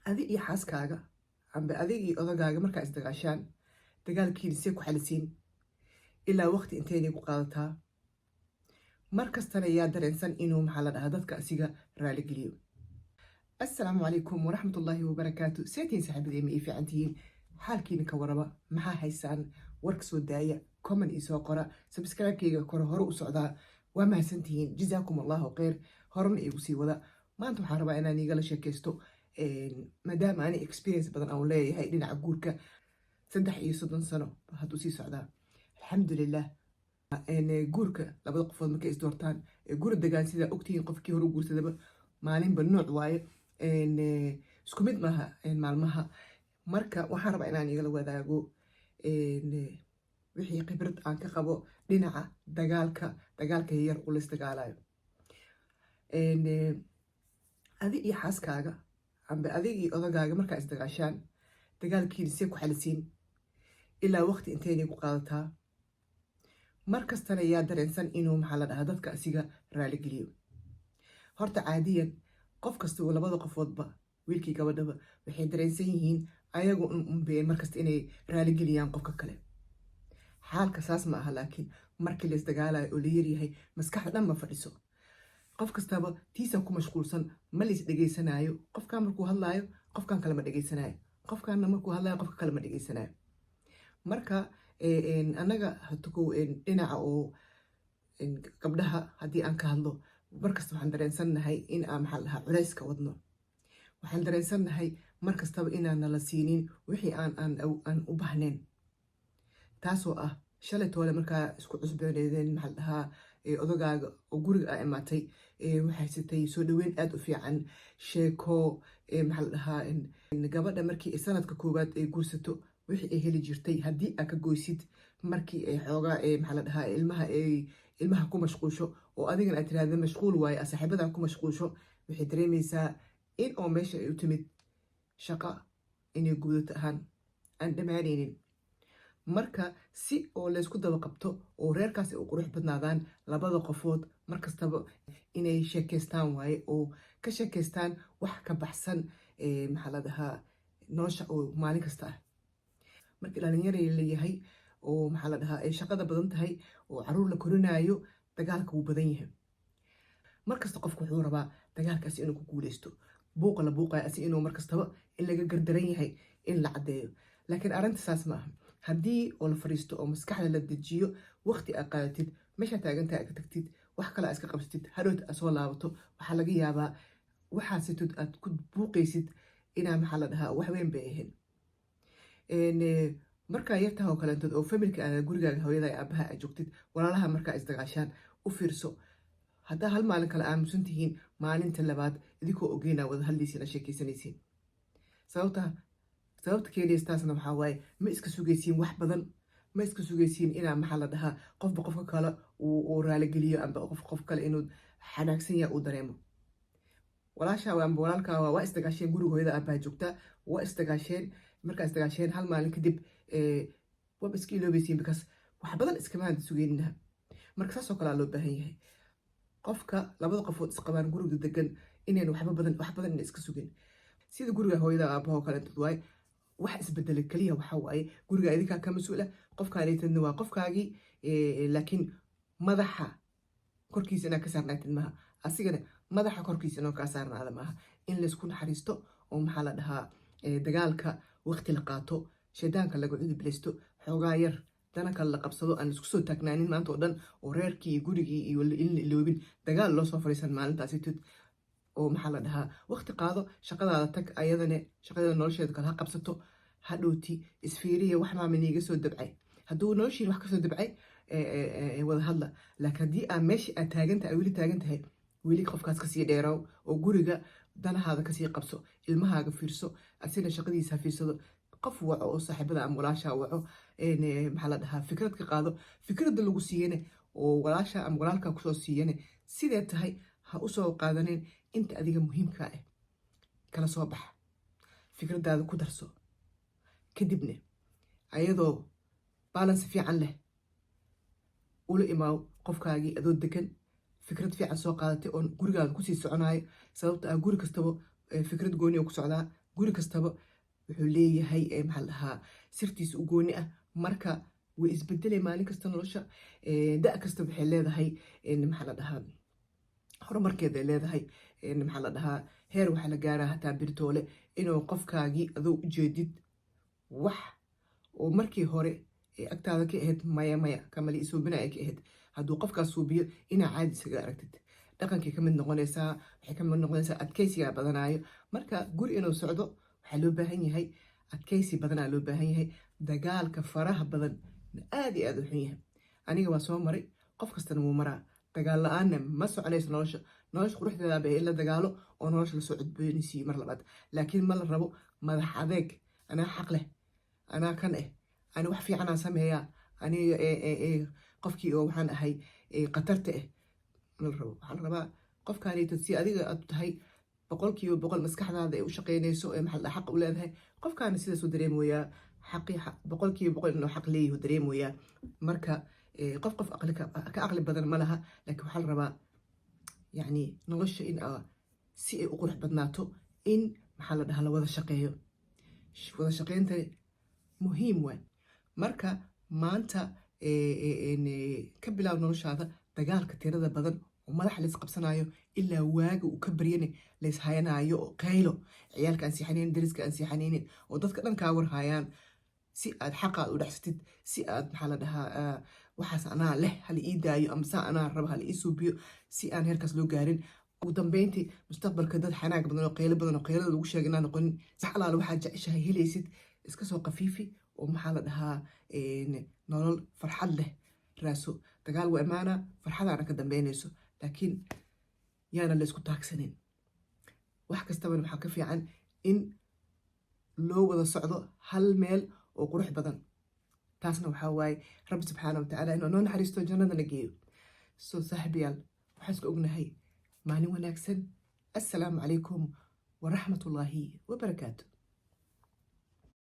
Adi iyo xaaskaaga amba adig iyo odagaaga markaa isdagaashaan dagaalkiina see ku xalisiin ilaa waqti inteynay ku qaadataa mar kastana yaa dareensan inuu dadka asiga raaligeliyo. assalaamu calaykum waraxmatullaahi wabarakaatu. seetiin saaxiibadii ma ii fiican tihiin? xaalkiina ka waraba, maxaa haysaan? warka soo daaya, comment ii soo qora, subscribe-kayga kore hore u socdaa. waa mahadsantihiin, jazaakum allahu khayr. horena iigu sii wada. maanta waxaan rabaa inaan iigala sheekaysto maadaama ani experience badan aan leeyahay dhinaca guurka 3 sano hadduu sii socdaa. alxamdulilah. guurka labada qofood markay isdoortaan guri degaan sidaa ogtihiin qofkii hore u guursadaba maalinba nooc waaye, isku mid maaha maalmaha. marka waxaan rabaa inaan igala wadaago wixii khibrad aan ka qabo dhinaca dagaalka yar u laysdagaalayo. adi iyo xaaskaaga amba adig iyo odagaaga markaa isdagaashaan dagaalkiina see ku xalisiin ilaa waqti inteynay ku qaadataa mar kastana yaa dareensan inuu dadka asiga raaligeliyo. horta caadiyan qof kasta oo labada qofoodba wiilkii gabadhaba waxay dareensan yihiin ayagu unbeen markasta inay raaligeliyaan qofka kale. xaalka saas ma aha, laakiin markii la isdagaalayo oo la yaryahay maskaxda dhan ma fadhiso. qof kastaba tiisa ku mashquulsan, ma lais dhegaysanayo. qofkan markuu hadlaayo qofkan kale ma dhegaysanayo, qofkanna markuu hadlaayo qofka kale ma dhegaysanayo. marka annaga dhinaca oo gabdhaha haddii aan ka hadlo, markasta waxaan dareensannahay in aan culayska wadno. waxaan dareensannahay markastaba inaan nala siinin wixii aan u bahnayn. taasoo ah shalay toole markaa isku cusbooneedeen odagaaga oo guriga a imaatay, waxay sitay soo dhaweyn aada u fiican, sheeko, gabadha markii sanadka koowaad ay guursato wixii ay heli jirtay haddii aa ka goysid markii ay xoogaa ilmaha ku mashquusho oo adigana aad tiraahda mashquul waaye saaxiibadan ku mashquusho, waxay dareemaysaa in oo meesha ay u timid shaqa inay guudato ahaan aan dhammaanaynin. marka si oo laysku daba qabto oo reerkaas ay u qurux badnaadaan, labada qofood markastaba inay sheekaystaan waaye oo ka sheekaystaan wax ka baxsan nolosha oo maalin kasta ah. markii dhalinyara leeyahay oo ay shaqada badan tahay oo caruur la korinayo, dagaalka wuu badan yahay. markasta qofku wuxuu rabaa dagaalkaasi inuu ku guuleysto. buuqa la buuqaya asi inuu markastaba in laga gardaran yahay in la caddeeyo, laakiin arrinta saas ma aha. haddii oo la fadhiisto oo maskaxda la dejiyo, waqti aad qaadatid, meeshaa taagantaa aad ka tagtid, wax kale aad iska qabsatid, hadhowta aad soo laabato, waxaa laga yaabaa waxaasitod aad ku buuqaysid inaa wax weyn bay ahayn. markaa yartaha oo kaleentood oo familka aad gurigaaga hooyada aabaha aad joogtid, walaalaha markaa isdagaashaan u fiirso. haddaa hal maalin kale aamusan tihiin, maalinta labaad idinkoo ogeynaa wada hadlaysiin a sheekaysanaysiin. sababta keenaystaasna waxaa waaye ma iska sugaysiin wax badan, ma iska sugaysiin inaa qofba qofka kale uu raaligeliyo amba qof kale inuu xanaagsan yaha uu dareemo. walaashaa amba walaalkaa waa isdagaasheen, guriga hooyada aabaha joogtaa, waa isdagaasheen. markaa isdagaasheen hal maalin kadib waba iska iloobaysiin because wax badan iskamaada sugeyninaha. marka saasoo kalea loo baahan yahay qofka labada qofood isqabaan guriga degan inayn wax badan ina iska sugin. sida guriga hooyada aabaha oo kaleentod waaye, wax isbedela keliya waxaa waaye guriga idinkaa ka mas-uula, qofkaaleetadna waa qofkaagii, laakiin madaxa korkiisa inaad ka saarnaatid maaha, asigana madaxa korkiisa inoo kaa saarnaada maaha. in laysku naxariisto oo dagaalka waqti la qaato, shaydaanka laga cudublaysto, xoogaa yar dana kale la qabsado, aan laisku soo taagnaanin maanta oo dhan oo reerkii iyo gurigii iyo in la iloobin dagaal loo soo fadhiisan maalintaasitod. oo waqti qaado, shaqadaada tag, ayadane shaqadeeda nolosheeda kale ha qabsato. hadhowti isfiiriya wax maaminiiga soo dabcay. hadduu noloshiin wax kasoo dabcay wada hadla, laakiin haddii aa meesha aad taagantahay weli taagan tahay, weli qofkaas kasii dheeraaw oo guriga danahaada kasii qabso, ilmahaaga fiirso, asina shaqadiisa fiirsado. qof waco oo saaxiibada ama walaasha waco, fikrad ka qaado. fikradda lagu siiyane oo walaasha ama walaalka kusoo siiyane sidee tahay ha usoo qaadanin. inta adiga muhiimka ah kala soo baxa, fikradaada ku darso, kadibna ayadoo balance fiican leh ula imaaw qofkaagii adoo degan, fikrad fiican soo qaadatay oo gurigaada kusii soconayo. sababta guri kastaba fikrad gooni ku socdaa, guri kastaba wuxuu leeyahay maxaa la dhahaa sirtiisa u gooni ah. marka way isbedelay maalin kasta nolosha. da' kasta waxay leedahay maxaa la dhahaa horumarkeeda ay leedahay. maxaa la dhahaa heer waxaa la gaaraa hataa birtoole inuu qofkaagii adoo ujeedid wax oo markii hore agtaada ka ahayd maya kamali suubinaya ka ahayd, hadduu qofkaas suubiyo inaa caadi isaga aragtid. dhaqankay ka mid noqonaysaa, waxay ka mid noqonaysaa adkaysigaa badanaayo. marka guri inuu socdo waxaa loo baahan yahay adkaysi badanaa loo baahan yahay. dagaalka faraha badan aad iyo aad u xun yahay. aniga waa soo maray, qof kastana wuu maraa. dagaal la-aanna ma soconayso nolosha. nolosha quruxdeeda ba in la dagaalo oo nolosha lasoo codboonaysiiyo mar labaad. laakiin ma la rabo madax adeeg, anaa xaq leh, anaa kan ani wax fiicanaa sameeyaa, aniga qofkii oo waxaan ahay khatarta ma la rabo. waxaa la rabaa qofkaanita si adiga aad tahay 100% maskaxdaada ay u shaqeynayso maxaa la xaq u leedahay, qofkaana sidaas u dareemoyaa xaqii 100% inuu xaq leeyahay dareemoyaa. marka qof ka aqli badan ma laha, laakiin waxaa la rabaa yani nolosha in si ay u qurux badnaato in maxaa la dhahaa la wada shaqeeyo. wada shaqeynta muhiim waay. marka maanta ka bilaab noloshaada dagaalka tirada badan oo madaxa la isqabsanayo ilaa waaga uu ka baryana la ishayanayo oo qaylo, ciyaalka aan siixanaynin, dariska aan siixanaynin, oo dadka dhan kaa warhayaan, si aad xaqaad u dhexsatid, si aad maxaa la dhahaa waxaas anaa leh hala ii daayo, ama saa anaa raba hala ii suubiyo, si aan heerkaas loo gaarin. ugu dambeyntii mustaqbalka dad xanaag badan oo qaylo badan oo qaylada lagu sheega inaan noqonin. sax alaala waxaad jeceshahay helaysid, iska soo qafiifi oo maxaa la dhahaa nolol farxad leh raaso. dagaal waa imaana, farxadaana ka dambeynayso, laakiin yaana la isku taagsanin. wax kastabana waxaa ka fiican in loo wada socdo hal meel oo qurux badan. taasna waxaa waaye rabbi subxaana watacaala inuu noo naxariisto jannadana geeyo. soo saaxibayaal, waxaan iska ognahay maalin wanaagsan. assalaamu calaykum waraxmatullaahi wabarakaatu.